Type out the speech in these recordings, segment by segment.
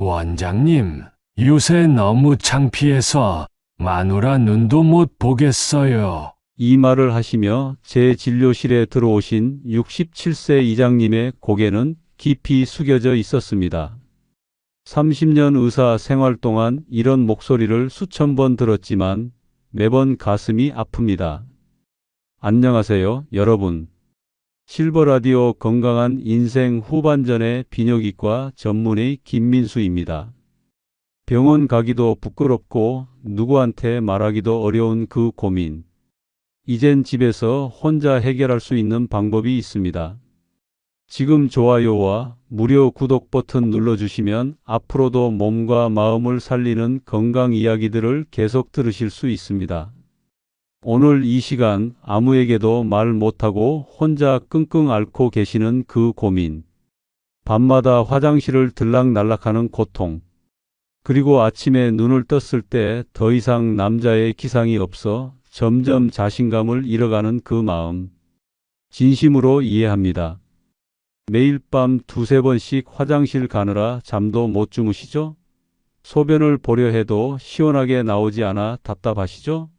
원장님, 요새 너무 창피해서 마누라 눈도 못 보겠어요. 이 말을 하시며 제 진료실에 들어오신 67세 이장님의 고개는 깊이 숙여져 있었습니다. 30년 의사 생활 동안 이런 목소리를 수천 번 들었지만 매번 가슴이 아픕니다. 안녕하세요, 여러분. 실버라디오 건강한 인생 후반전의 비뇨기과 전문의 김민수입니다. 병원 가기도 부끄럽고 누구한테 말하기도 어려운 그 고민. 이젠 집에서 혼자 해결할 수 있는 방법이 있습니다. 지금 좋아요와 무료 구독 버튼 눌러주시면 앞으로도 몸과 마음을 살리는 건강 이야기들을 계속 들으실 수 있습니다. 오늘 이 시간 아무에게도 말 못하고 혼자 끙끙 앓고 계시는 그 고민. 밤마다 화장실을 들락날락하는 고통. 그리고 아침에 눈을 떴을 때 더 이상 남자의 기상이 없어 점점 자신감을 잃어가는 그 마음. 진심으로 이해합니다. 매일 밤 두세 번씩 화장실 가느라 잠도 못 주무시죠? 소변을 보려 해도 시원하게 나오지 않아 답답하시죠?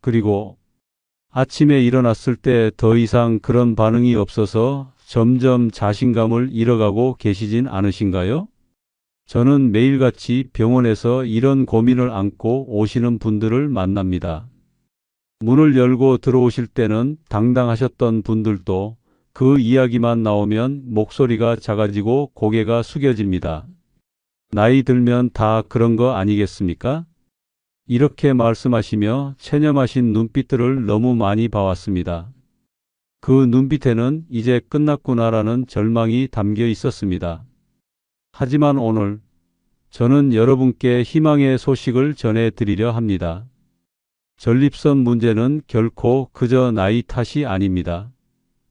그리고 아침에 일어났을 때 더 이상 그런 반응이 없어서 점점 자신감을 잃어가고 계시진 않으신가요? 저는 매일같이 병원에서 이런 고민을 안고 오시는 분들을 만납니다. 문을 열고 들어오실 때는 당당하셨던 분들도 그 이야기만 나오면 목소리가 작아지고 고개가 숙여집니다. 나이 들면 다 그런 거 아니겠습니까? 이렇게 말씀하시며 체념하신 눈빛들을 너무 많이 봐왔습니다. 그 눈빛에는 이제 끝났구나라는 절망이 담겨 있었습니다. 하지만 오늘 저는 여러분께 희망의 소식을 전해드리려 합니다. 전립선 문제는 결코 그저 나이 탓이 아닙니다.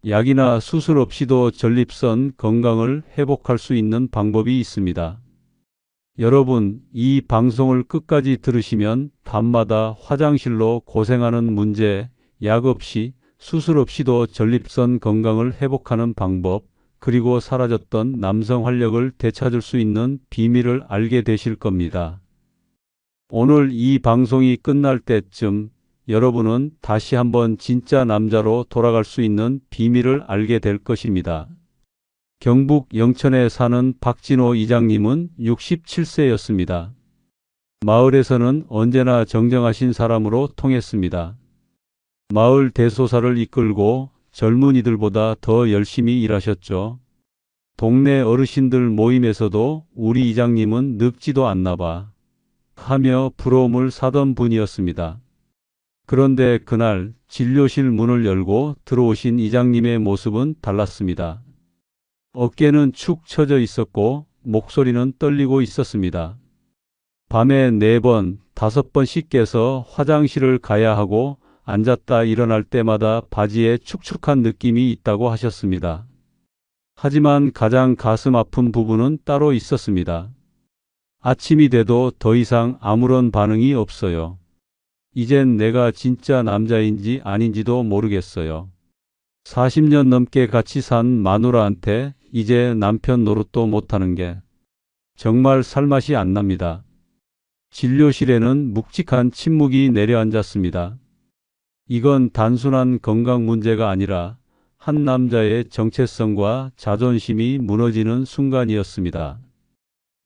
약이나 수술 없이도 전립선 건강을 회복할 수 있는 방법이 있습니다. 여러분, 이 방송을 끝까지 들으시면 밤마다 화장실로 고생하는 문제, 약 없이, 수술 없이도 전립선 건강을 회복하는 방법, 그리고 사라졌던 남성 활력을 되찾을 수 있는 비밀을 알게 되실 겁니다. 오늘 이 방송이 끝날 때쯤 여러분은 다시 한번 진짜 남자로 돌아갈 수 있는 비밀을 알게 될 것입니다. 경북 영천에 사는 박진호 이장님은 67세였습니다. 마을에서는 언제나 정정하신 사람으로 통했습니다. 마을 대소사를 이끌고 젊은이들보다 더 열심히 일하셨죠. 동네 어르신들 모임에서도 우리 이장님은 늙지도 않나 봐 하며 부러움을 사던 분이었습니다. 그런데 그날 진료실 문을 열고 들어오신 이장님의 모습은 달랐습니다. 어깨는 축 처져 있었고 목소리는 떨리고 있었습니다. 밤에 4번, 5번씩 깨서 화장실을 가야 하고 앉았다 일어날 때마다 바지에 축축한 느낌이 있다고 하셨습니다. 하지만 가장 가슴 아픈 부분은 따로 있었습니다. 아침이 돼도 더 이상 아무런 반응이 없어요. 이젠 내가 진짜 남자인지 아닌지도 모르겠어요. 40년 넘게 같이 산 마누라한테 이제 남편 노릇도 못하는 게 정말 살맛이 안 납니다. 진료실에는 묵직한 침묵이 내려앉았습니다. 이건 단순한 건강 문제가 아니라 한 남자의 정체성과 자존심이 무너지는 순간이었습니다.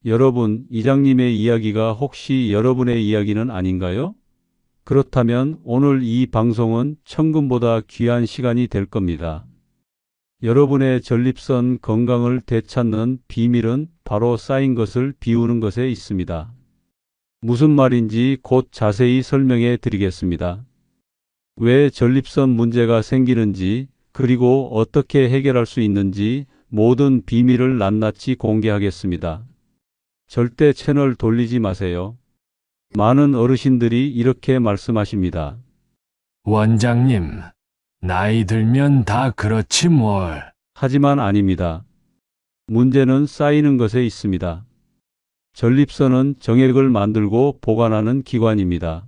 여러분, 이장님의 이야기가 혹시 여러분의 이야기는 아닌가요? 그렇다면 오늘 이 방송은 천금보다 귀한 시간이 될 겁니다. 여러분의 전립선 건강을 되찾는 비밀은 바로 쌓인 것을 비우는 것에 있습니다. 무슨 말인지 곧 자세히 설명해 드리겠습니다. 왜 전립선 문제가 생기는지, 그리고 어떻게 해결할 수 있는지 모든 비밀을 낱낱이 공개하겠습니다. 절대 채널 돌리지 마세요. 많은 어르신들이 이렇게 말씀하십니다. 원장님, 나이 들면 다 그렇지 뭘. 하지만 아닙니다. 문제는 쌓이는 것에 있습니다. 전립선은 정액을 만들고 보관하는 기관입니다.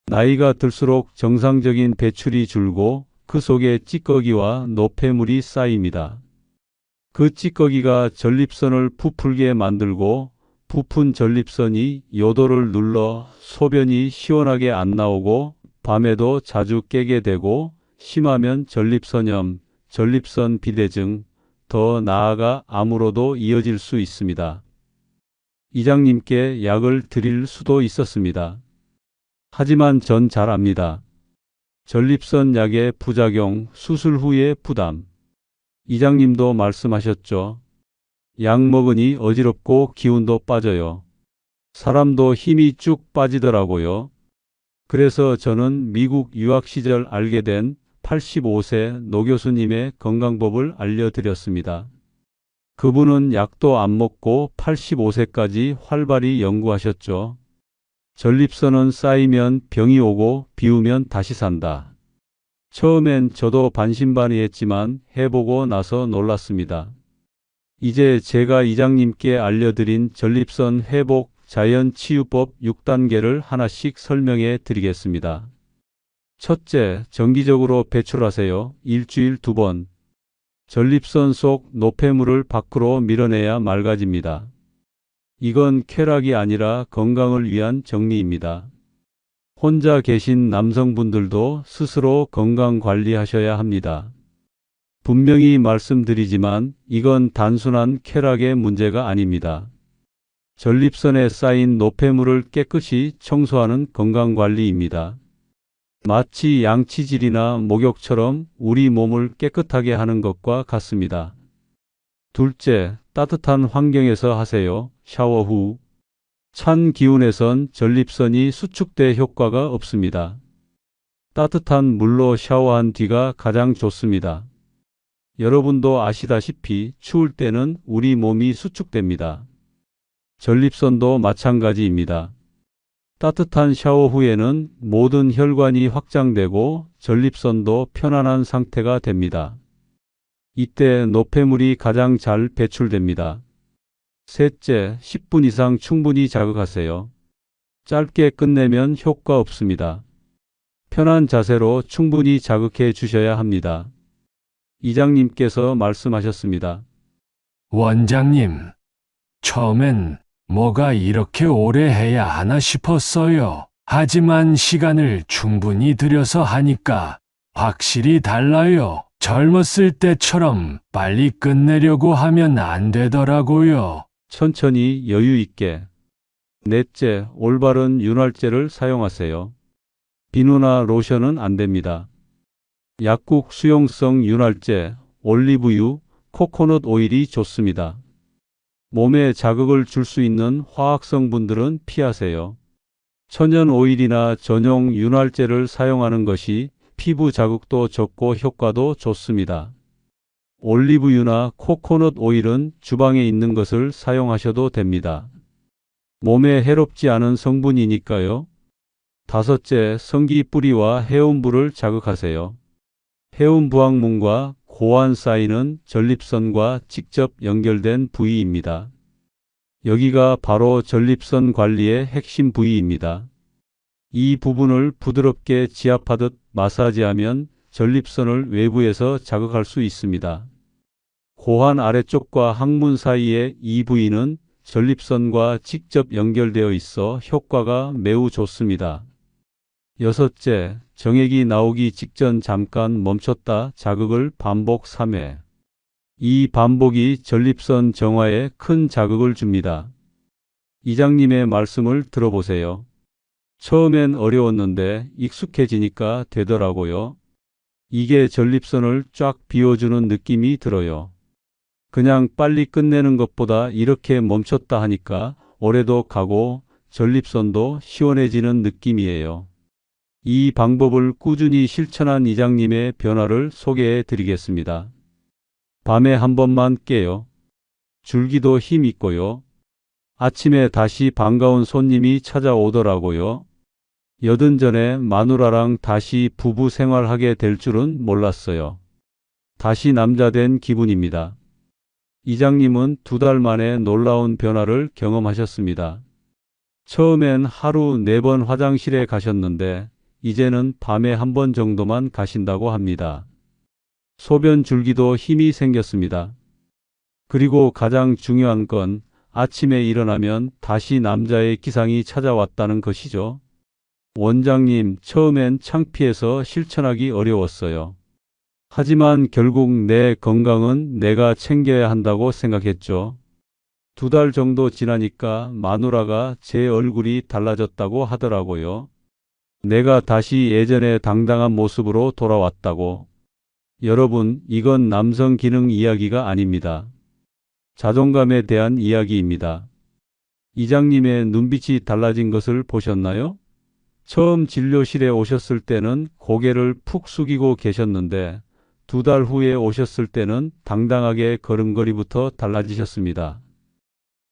나이가 들수록 정상적인 배출이 줄고 그 속에 찌꺼기와 노폐물이 쌓입니다. 그 찌꺼기가 전립선을 부풀게 만들고 부푼 전립선이 요도를 눌러 소변이 시원하게 안 나오고 밤에도 자주 깨게 되고 심하면 전립선염, 전립선 비대증, 더 나아가 암으로도 이어질 수 있습니다. 이장님께 약을 드릴 수도 있었습니다. 하지만 전 잘 압니다. 전립선 약의 부작용, 수술 후의 부담. 이장님도 말씀하셨죠. 약 먹으니 어지럽고 기운도 빠져요. 사람도 힘이 쭉 빠지더라고요. 그래서 저는 미국 유학 시절 알게 된 85세 노 교수님의 건강법을 알려드렸습니다. 그분은 약도 안 먹고 85세까지 활발히 연구하셨죠. 전립선은 쌓이면 병이 오고 비우면 다시 산다. 처음엔 저도 반신반의했지만 해보고 나서 놀랐습니다. 이제 제가 이장님께 알려드린 전립선 회복 자연치유법 6단계를 하나씩 설명해 드리겠습니다. 첫째, 정기적으로 배출하세요. 일주일 2번. 전립선 속 노폐물을 밖으로 밀어내야 맑아집니다. 이건 쾌락이 아니라 건강을 위한 정리입니다. 혼자 계신 남성분들도 스스로 건강 관리하셔야 합니다. 분명히 말씀드리지만 이건 단순한 쾌락의 문제가 아닙니다. 전립선에 쌓인 노폐물을 깨끗이 청소하는 건강관리입니다. 마치 양치질이나 목욕처럼 우리 몸을 깨끗하게 하는 것과 같습니다. 둘째, 따뜻한 환경에서 하세요. 샤워 후. 찬 기운에선 전립선이 수축돼 효과가 없습니다. 따뜻한 물로 샤워한 뒤가 가장 좋습니다. 여러분도 아시다시피 추울 때는 우리 몸이 수축됩니다. 전립선도 마찬가지입니다. 따뜻한 샤워 후에는 모든 혈관이 확장되고 전립선도 편안한 상태가 됩니다. 이때 노폐물이 가장 잘 배출됩니다. 셋째, 10분 이상 충분히 자극하세요. 짧게 끝내면 효과 없습니다. 편한 자세로 충분히 자극해 주셔야 합니다. 이장님께서 말씀하셨습니다. 원장님, 처음엔 뭐가 이렇게 오래 해야 하나 싶었어요. 하지만 시간을 충분히 들여서 하니까 확실히 달라요. 젊었을 때처럼 빨리 끝내려고 하면 안 되더라고요. 천천히 여유 있게. 넷째, 올바른 윤활제를 사용하세요. 비누나 로션은 안 됩니다. 약국 수용성 윤활제, 올리브유, 코코넛 오일이 좋습니다. 몸에 자극을 줄 수 있는 화학성분들은 피하세요. 천연 오일이나 전용 윤활제를 사용하는 것이 피부 자극도 적고 효과도 좋습니다. 올리브유나 코코넛 오일은 주방에 있는 것을 사용하셔도 됩니다. 몸에 해롭지 않은 성분이니까요. 다섯째, 성기 뿌리와 해운부를 자극하세요. 해운부학문과 고환 사이는 전립선과 직접 연결된 부위입니다. 여기가 바로 전립선 관리의 핵심 부위입니다. 이 부분을 부드럽게 지압하듯 마사지하면 전립선을 외부에서 자극할 수 있습니다. 고환 아래쪽과 항문 사이의 이 부위는 전립선과 직접 연결되어 있어 효과가 매우 좋습니다. 여섯째, 정액이 나오기 직전 잠깐 멈췄다 자극을 반복 3회. 이 반복이 전립선 정화에 큰 자극을 줍니다. 이장님의 말씀을 들어보세요. 처음엔 어려웠는데 익숙해지니까 되더라고요. 이게 전립선을 쫙 비워주는 느낌이 들어요. 그냥 빨리 끝내는 것보다 이렇게 멈췄다 하니까 오래도 가고 전립선도 시원해지는 느낌이에요. 이 방법을 꾸준히 실천한 이장님의 변화를 소개해 드리겠습니다. 밤에 한 번만 깨요. 줄기도 힘 있고요. 아침에 다시 반가운 손님이 찾아오더라고요. 여든 전에 마누라랑 다시 부부 생활하게 될 줄은 몰랐어요. 다시 남자 된 기분입니다. 이장님은 2달 만에 놀라운 변화를 경험하셨습니다. 처음엔 하루 4번 화장실에 가셨는데 이제는 밤에 한 번 정도만 가신다고 합니다. 소변 줄기도 힘이 생겼습니다. 그리고 가장 중요한 건 아침에 일어나면 다시 남자의 기상이 찾아왔다는 것이죠. 원장님, 처음엔 창피해서 실천하기 어려웠어요. 하지만 결국 내 건강은 내가 챙겨야 한다고 생각했죠. 2달 정도 지나니까 마누라가 제 얼굴이 달라졌다고 하더라고요. 내가 다시 예전의 당당한 모습으로 돌아왔다고. 여러분, 이건 남성 기능 이야기가 아닙니다. 자존감에 대한 이야기입니다. 이장님의 눈빛이 달라진 것을 보셨나요? 처음 진료실에 오셨을 때는 고개를 푹 숙이고 계셨는데 2달 후에 오셨을 때는 당당하게 걸음걸이부터 달라지셨습니다.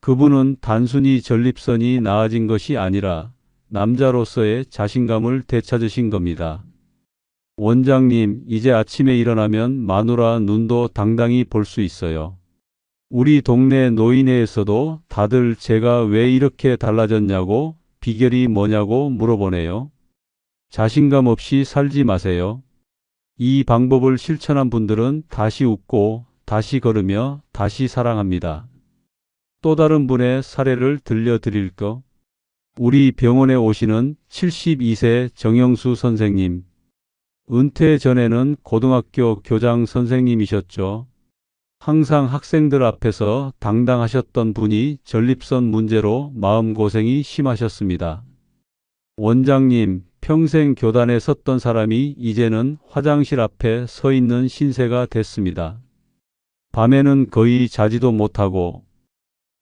그분은 단순히 전립선이 나아진 것이 아니라 남자로서의 자신감을 되찾으신 겁니다. 원장님, 이제 아침에 일어나면 마누라 눈도 당당히 볼 수 있어요. 우리 동네 노인회에서도 다들 제가 왜 이렇게 달라졌냐고, 비결이 뭐냐고 물어보네요. 자신감 없이 살지 마세요. 이 방법을 실천한 분들은 다시 웃고, 다시 걸으며, 다시 사랑합니다. 또 다른 분의 사례를 들려드릴까? 우리 병원에 오시는 72세 정영수 선생님. 은퇴 전에는 고등학교 교장 선생님이셨죠. 항상 학생들 앞에서 당당하셨던 분이 전립선 문제로 마음고생이 심하셨습니다. 원장님, 평생 교단에 섰던 사람이 이제는 화장실 앞에 서 있는 신세가 됐습니다. 밤에는 거의 자지도 못하고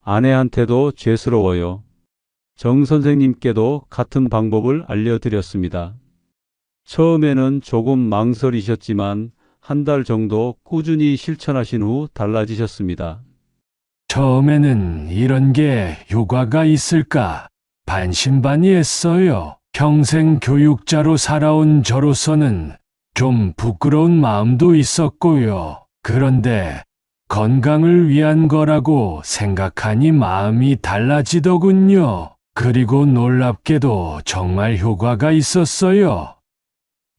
아내한테도 죄스러워요. 정 선생님께도 같은 방법을 알려드렸습니다. 처음에는 조금 망설이셨지만 1달 정도 꾸준히 실천하신 후 달라지셨습니다. 처음에는 이런 게 효과가 있을까 반신반의했어요. 평생 교육자로 살아온 저로서는 좀 부끄러운 마음도 있었고요. 그런데 건강을 위한 거라고 생각하니 마음이 달라지더군요. 그리고 놀랍게도 정말 효과가 있었어요.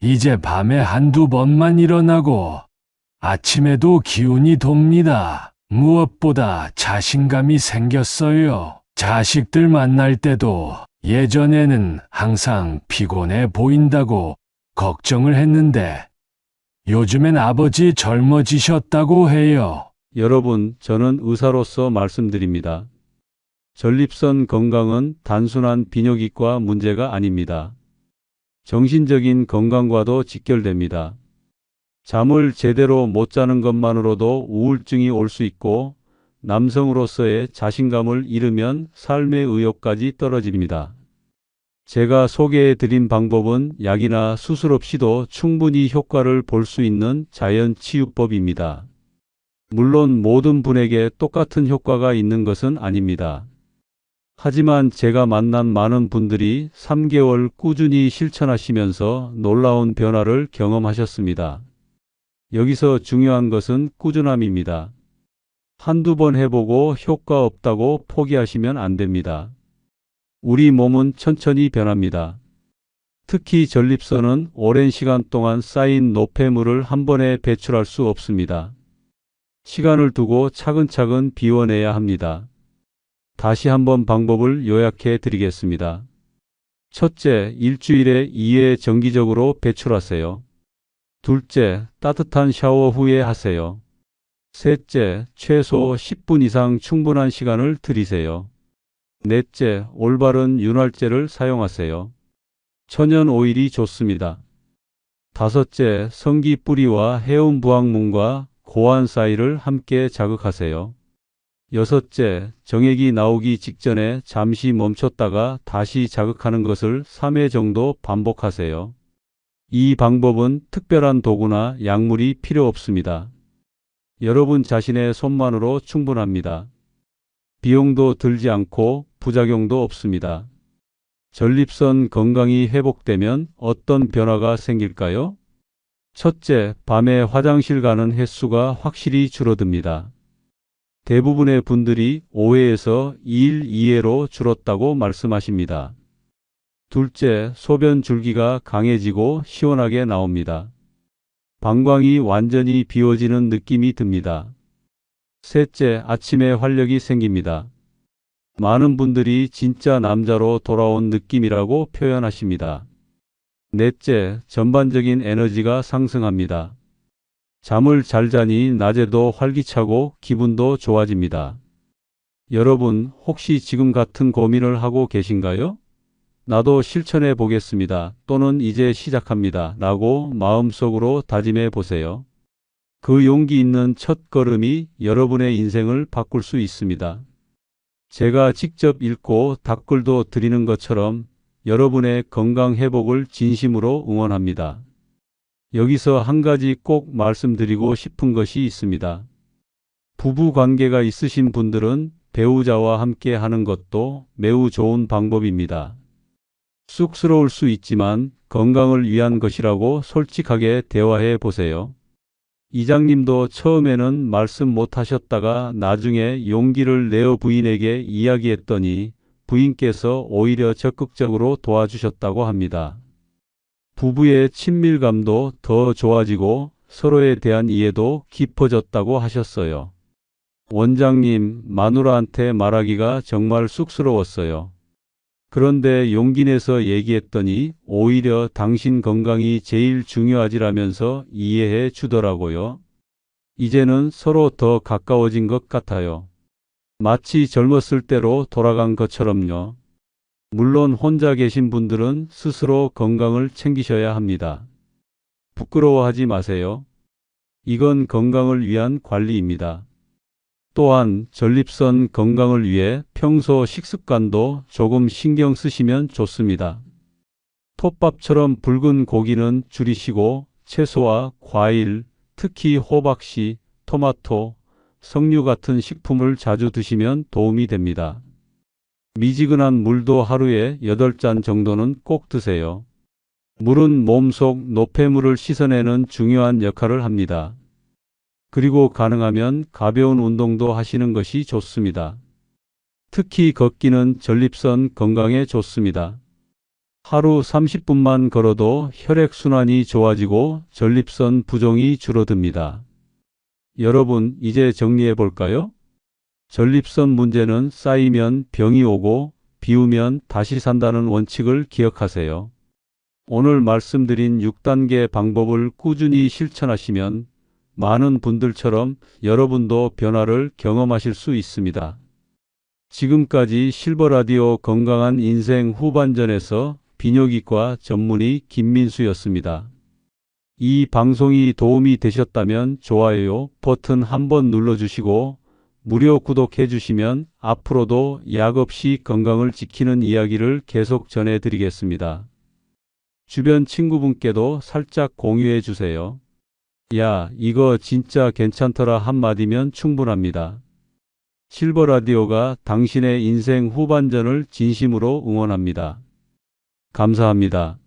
이제 밤에 1~2번만 일어나고 아침에도 기운이 돕니다. 무엇보다 자신감이 생겼어요. 자식들 만날 때도 예전에는 항상 피곤해 보인다고 걱정을 했는데 요즘엔 아버지 젊어지셨다고 해요. 여러분, 저는 의사로서 말씀드립니다. 전립선 건강은 단순한 비뇨기과 문제가 아닙니다. 정신적인 건강과도 직결됩니다. 잠을 제대로 못 자는 것만으로도 우울증이 올 수 있고 남성으로서의 자신감을 잃으면 삶의 의욕까지 떨어집니다. 제가 소개해 드린 방법은 약이나 수술 없이도 충분히 효과를 볼 수 있는 자연치유법입니다. 물론 모든 분에게 똑같은 효과가 있는 것은 아닙니다. 하지만 제가 만난 많은 분들이 3개월 꾸준히 실천하시면서 놀라운 변화를 경험하셨습니다. 여기서 중요한 것은 꾸준함입니다. 1~2번 해보고 효과 없다고 포기하시면 안 됩니다. 우리 몸은 천천히 변합니다. 특히 전립선은 오랜 시간 동안 쌓인 노폐물을 한 번에 배출할 수 없습니다. 시간을 두고 차근차근 비워내야 합니다. 다시 한번 방법을 요약해 드리겠습니다. 첫째, 일주일에 2회 정기적으로 배출하세요. 둘째, 따뜻한 샤워 후에 하세요. 셋째, 최소 10분 이상 충분한 시간을 들이세요. 넷째, 올바른 윤활제를 사용하세요. 천연 오일이 좋습니다. 다섯째, 성기 뿌리와 해운 부항문과 고환 사이를 함께 자극하세요. 여섯째, 정액이 나오기 직전에 잠시 멈췄다가 다시 자극하는 것을 3회 정도 반복하세요. 이 방법은 특별한 도구나 약물이 필요 없습니다. 여러분 자신의 손만으로 충분합니다. 비용도 들지 않고 부작용도 없습니다. 전립선 건강이 회복되면 어떤 변화가 생길까요? 첫째, 밤에 화장실 가는 횟수가 확실히 줄어듭니다. 대부분의 분들이 5회에서 2일 2회로 줄었다고 말씀하십니다. 둘째, 소변 줄기가 강해지고 시원하게 나옵니다. 방광이 완전히 비워지는 느낌이 듭니다. 셋째, 아침에 활력이 생깁니다. 많은 분들이 진짜 남자로 돌아온 느낌이라고 표현하십니다. 넷째, 전반적인 에너지가 상승합니다. 잠을 잘 자니 낮에도 활기차고 기분도 좋아집니다. 여러분, 혹시 지금 같은 고민을 하고 계신가요? 나도 실천해 보겠습니다. 또는 이제 시작합니다. 라고 마음속으로 다짐해 보세요. 그 용기 있는 첫 걸음이 여러분의 인생을 바꿀 수 있습니다. 제가 직접 읽고 답글도 드리는 것처럼 여러분의 건강 회복을 진심으로 응원합니다. 여기서 한 가지 꼭 말씀드리고 싶은 것이 있습니다. 부부 관계가 있으신 분들은 배우자와 함께 하는 것도 매우 좋은 방법입니다. 쑥스러울 수 있지만 건강을 위한 것이라고 솔직하게 대화해 보세요. 이장님도 처음에는 말씀 못 하셨다가 나중에 용기를 내어 부인에게 이야기했더니 부인께서 오히려 적극적으로 도와주셨다고 합니다. 부부의 친밀감도 더 좋아지고 서로에 대한 이해도 깊어졌다고 하셨어요. 원장님, 마누라한테 말하기가 정말 쑥스러웠어요. 그런데 용기 내서 얘기했더니 오히려 당신 건강이 제일 중요하지라면서 이해해 주더라고요. 이제는 서로 더 가까워진 것 같아요. 마치 젊었을 때로 돌아간 것처럼요. 물론 혼자 계신 분들은 스스로 건강을 챙기셔야 합니다. 부끄러워하지 마세요. 이건 건강을 위한 관리입니다. 또한 전립선 건강을 위해 평소 식습관도 조금 신경 쓰시면 좋습니다. 톱밥처럼 붉은 고기는 줄이시고 채소와 과일, 특히 호박씨, 토마토, 석류 같은 식품을 자주 드시면 도움이 됩니다. 미지근한 물도 하루에 8잔 정도는 꼭 드세요. 물은 몸속 노폐물을 씻어내는 중요한 역할을 합니다. 그리고 가능하면 가벼운 운동도 하시는 것이 좋습니다. 특히 걷기는 전립선 건강에 좋습니다. 하루 30분만 걸어도 혈액순환이 좋아지고 전립선 부종이 줄어듭니다. 여러분, 이제 정리해 볼까요? 전립선 문제는 쌓이면 병이 오고 비우면 다시 산다는 원칙을 기억하세요. 오늘 말씀드린 6단계 방법을 꾸준히 실천하시면 많은 분들처럼 여러분도 변화를 경험하실 수 있습니다. 지금까지 실버라디오 건강한 인생 후반전에서 비뇨기과 전문의 김민수였습니다. 이 방송이 도움이 되셨다면 좋아요 버튼 한번 눌러주시고 무료 구독해 주시면 앞으로도 약 없이 건강을 지키는 이야기를 계속 전해드리겠습니다. 주변 친구분께도 살짝 공유해 주세요. 야, 이거 진짜 괜찮더라 한마디면 충분합니다. 실버라디오가 당신의 인생 후반전을 진심으로 응원합니다. 감사합니다.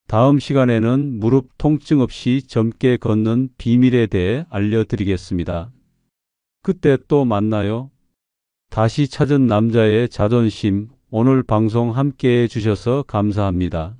다음 시간에는 무릎 통증 없이 젊게 걷는 비밀에 대해 알려드리겠습니다. 그때 또 만나요. 다시 찾은 남자의 자존심, 오늘 방송 함께 해주셔서 감사합니다.